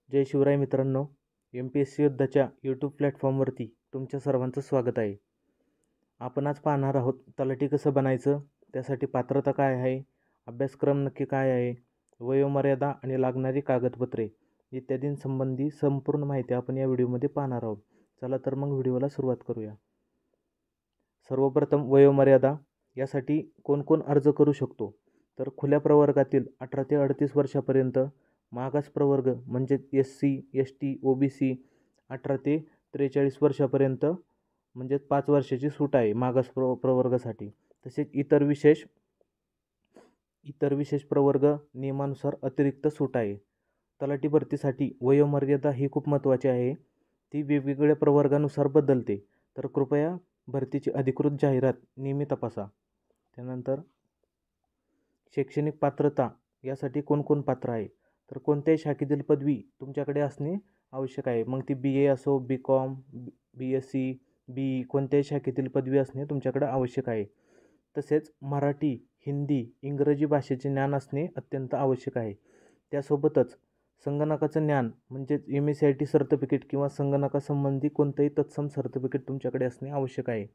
जय शिवराय मित्रांनो. MPSC योद्धाच्या YouTube प्लॅटफॉर्मवरती तुमच्या सर्वांचं स्वागत आहे. आपण आज पाहणार आहोत तलाठी कसं बनायचं, त्यासाठी पात्रता काय आहे, अभ्यासक्रम नक्की काय आहे, वयोमर्यादा आणि लागणारी कागदपत्रे इत्यादींसंबंधी संपूर्ण माहिती आपण या व्हिडिओमध्ये पाहणार आहोत. चला तर मग व्हिडिओला सुरुवात करूया. सर्वप्रथम वयोमर्यादा. यासाठी कोण कोण अर्ज करू शकतो, तर खुल्या प्रवर्गातील 18 ते 38 वर्षापर्यंत, मागास प्रवर्ग म्हणजे SC, ST, OBC 18 ते 43 वर्षापर्यंत म्हणजे 5 वर्षाची सूट आहे मागास प्रवर्गासाठी. तसेच इतर विशेष प्रवर्ग नियमानुसार अतिरिक्त सूट आहे. तलाठी भरतीसाठी वयोमर्यादा ही खूप महत्त्वाची आहे. ती वेगवेगळ्या प्रवर्गानुसार बदलते, तर कृपया भरतीची अधिकृत जाहिरात नेहमी तपासा. त्यानंतर शैक्षणिक पात्रता. यासाठी कोण कोण पात्र आहे, तर कोणत्याही शाखेतील पदवी तुमच्याकडे असणे आवश्यक आहे. मग ती BA असो, BCom, BSc, BE कोणत्याही शाखेतील पदवी असणे तुमच्याकडे आवश्यक आहे. तसेच मराठी, हिंदी, इंग्रजी भाषेचे ज्ञान असणे अत्यंत आवश्यक आहे. त्यासोबतच संगणकाचं ज्ञान म्हणजेच MSCIT सर्टिफिकेट किंवा संगणकासंबंधी कोणतंही तत्सम सर्टिफिकेट तुमच्याकडे असणे आवश्यक आहे.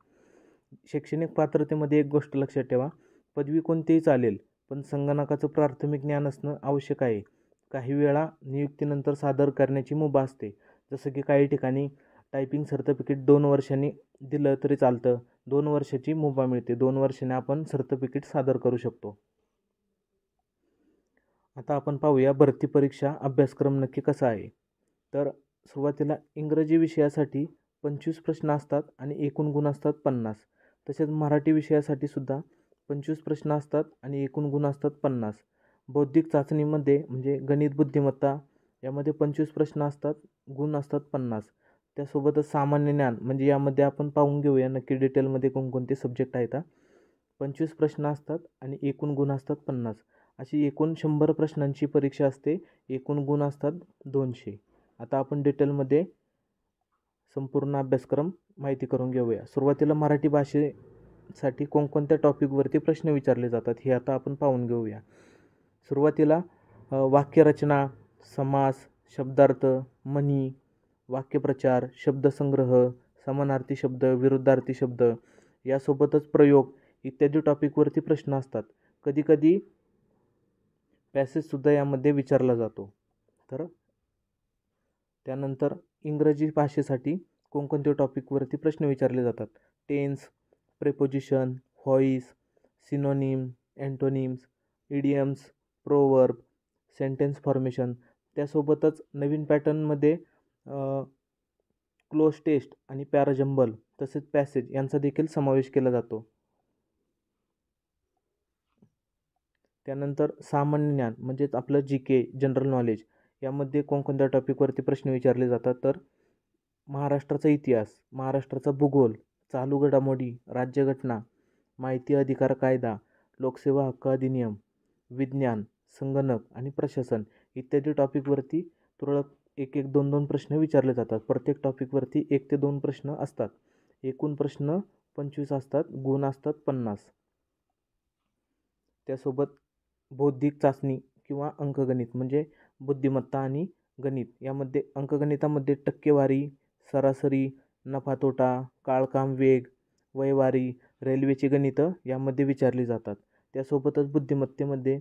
शैक्षणिक पात्रतेमध्ये एक गोष्ट लक्षात ठेवा, पदवी कोणतीही चालेल, पण संगणकाचं प्राथमिक ज्ञान असणं आवश्यक आहे. काही वेळा नियुक्तीनंतर सादर करण्याची मुभा असते, जसं की काही ठिकाणी टायपिंग सर्टिफिकेट 2 वर्षांनी दिलं तरी चालतं. 2 वर्षाची मुभा मिळते, 2 वर्षांनी आपण सर्टिफिकेट सादर करू शकतो. आता आपण पाहूया भरती परीक्षा अभ्यासक्रम नक्की कसा आहे. तर सुरुवातीला इंग्रजी विषयासाठी 25 प्रश्न असतात आणि एकूण गुण असतात 50. तसेच मराठी विषयासाठी सुद्धा 25 प्रश्न असतात आणि एकूण गुण असतात 50. बौद्धिक चाचणीमध्ये म्हणजे गणित बुद्धिमत्ता यामध्ये 25 प्रश्न असतात, गुण असतात 50. त्यासोबतच सामान्य ज्ञान म्हणजे यामध्ये आपण पाहून घेऊया नक्की डिटेलमध्ये कोणकोणते सब्जेक्ट आहेत. 25 प्रश्न असतात आणि एकूण गुण असतात 50. अशी एकूण 100 प्रश्नांची परीक्षा असते, एकूण गुण असतात 200. आता आपण डिटेलमध्ये संपूर्ण अभ्यासक्रम माहिती करून घेऊया. सुरुवातीला मराठी भाषेसाठी कोणकोणत्या टॉपिकवरती प्रश्न विचारले जातात हे आता आपण पाहून घेऊया. सुरुवातीला वाक्यरचना, समास, शब्दार्थ, म्हणी, वाक्यप्रचार, शब्दसंग्रह, समानार्थी शब्द, विरुद्धार्थी शब्द यासोबतच प्रयोग इत्यादी टॉपिकवरती प्रश्न असतात. कधीकधी पॅसेजसुद्धा यामध्ये विचारला जातो. तर त्यानंतर इंग्रजी भाषेसाठी कोणकोणत्या टॉपिकवरती प्रश्न विचारले जातात. Tense, preposition, voice, synonym, antonyms, idioms, proverb, sentence formation. त्यासोबतच नवीन पॅटर्नमध्ये क्लोज टेस्ट आणि पॅराजंबल तसेच पॅसेज यांचा देखील समावेश केला जातो. त्यानंतर सामान्य ज्ञान म्हणजेच आपलं GK जनरल नॉलेज यामध्ये कोणकोणत्या टॉपिकवरती प्रश्न विचारले जातात, तर महाराष्ट्राचा इतिहास, महाराष्ट्राचा भूगोल, चालू घडामोडी, राज्यघटना, माहिती अधिकार कायदा, लोकसेवा हक्क अधिनियम, विज्ञान, संगणक आणि प्रशासन इत्यादी टॉपिकवरती तुरळक 1-1, 2-2 प्रश्न विचारले जातात. प्रत्येक टॉपिकवरती 1 ते 2 प्रश्न असतात. एकूण प्रश्न 25 असतात, गुण असतात 50. त्यासोबत बौद्धिक चाचणी किंवा अंकगणित म्हणजे बुद्धिमत्ता आणि गणित यामध्ये अंकगणितामध्ये टक्केवारी, सरासरी, नफा तोटा, काळकाम वेग, वयवारी, रेल्वेची गणितं यामध्ये विचारली जातात. त्यासोबतच बुद्धिमत्तेमध्ये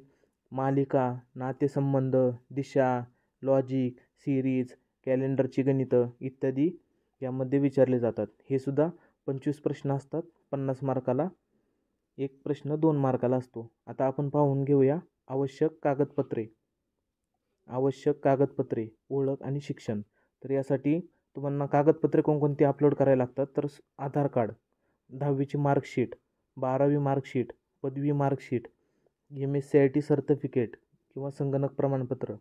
मालिका, नातेसंबंध, दिशा, लॉजिक, सिरीज, कॅलेंडरची गणितं इत्यादी यामध्ये विचारले जातात. हे सुद्धा 25 प्रश्न असतात, 50 मार्काला. एक प्रश्न 2 मार्काला असतो. आता आपण पाहून घेऊया आवश्यक कागदपत्रे, ओळख आणि शिक्षण. तर यासाठी तुम्हाला कागदपत्रे कोणकोणती अपलोड करायला लागतात, तर आधार कार्ड, 10वीची मार्कशीट, 12वी मार्कशीट, पदवी मार्कशीट, MSCIT सर्टिफिकेट किंवा संगणक प्रमाणपत्र,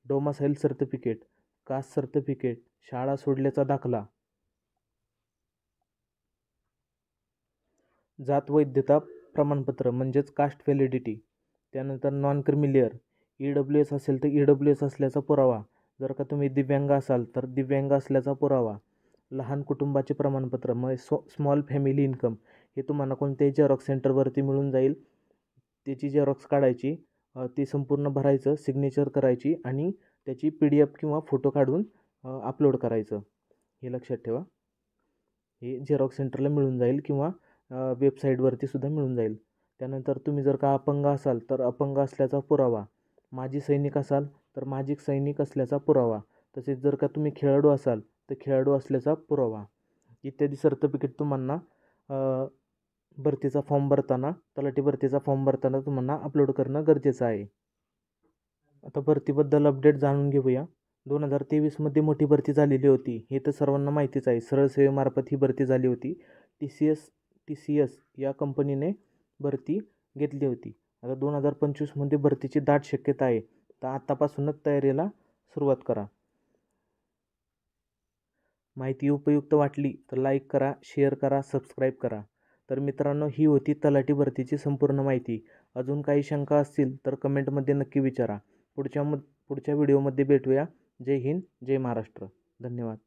डोमासाईल सर्टिफिकेट, कास्ट सर्टिफिकेट, शाळा सोडल्याचा दाखला, जात वैधता प्रमाणपत्र म्हणजेच कास्ट व्हॅलिडिटी. त्यानंतर नॉन क्रिमिलियर, EWS असेल तर EWS असल्याचा पुरावा, जर का तुम्ही दिव्यांग असाल तर दिव्यांग असल्याचा पुरावा, लहान कुटुंबाचे प्रमाणपत्र म्हणजे स्मॉल फॅमिली इन्कम हे तुम्हाला कोणत्याही झेरॉक्स सेंटरवरती मिळून जाईल. त्याची झेरॉक्स काढायची, ती संपूर्ण भरायचं, सिग्नेचर करायची आणि त्याची PDF किंवा फोटो काढून अपलोड करायचं. हे लक्षात ठेवा. हे झेरॉक्स सेंटरला मिळून जाईल किंवा वेबसाईटवरती सुद्धा मिळून जाईल. त्यानंतर तुम्ही जर का अपंग असाल तर अपंग असल्याचा पुरावा, माजी सैनिक असाल तर माजी सैनिक असल्याचा पुरावा, तसेच जर का तुम्ही खेळाडू असाल तर खेळाडू असल्याचा पुरावा इत्यादी सर्टिफिकेट तुम्हाला भरतीचा फॉर्म भरताना, तलाठी भरतीचा फॉर्म भरताना तुम्हाला अपलोड करणं गरजेचं आहे. आता भरतीबद्दल अपडेट जाणून घेऊया. 2023मध्ये मोठी भरती झालेली होती, हे तर सर्वांना माहितीच आहे. सरळ सेवेमार्फत ही भरती झाली होती. TCS या कंपनीने भरती घेतली होती. आता 2025मध्ये भरतीची दाट शक्यता आहे, तर आत्तापासूनच तयारीला सुरुवात करा. माहिती उपयुक्त वाटली तर लाईक करा, शेअर करा, सबस्क्राईब करा. तर मित्रांनो, ही होती तलाठी भरतीची संपूर्ण माहिती. अजून काही शंका असतील तर कमेंटमध्ये नक्की विचारा. पुढच्या व्हिडिओमध्ये भेटूया. जय हिंद, जय महाराष्ट्र. धन्यवाद.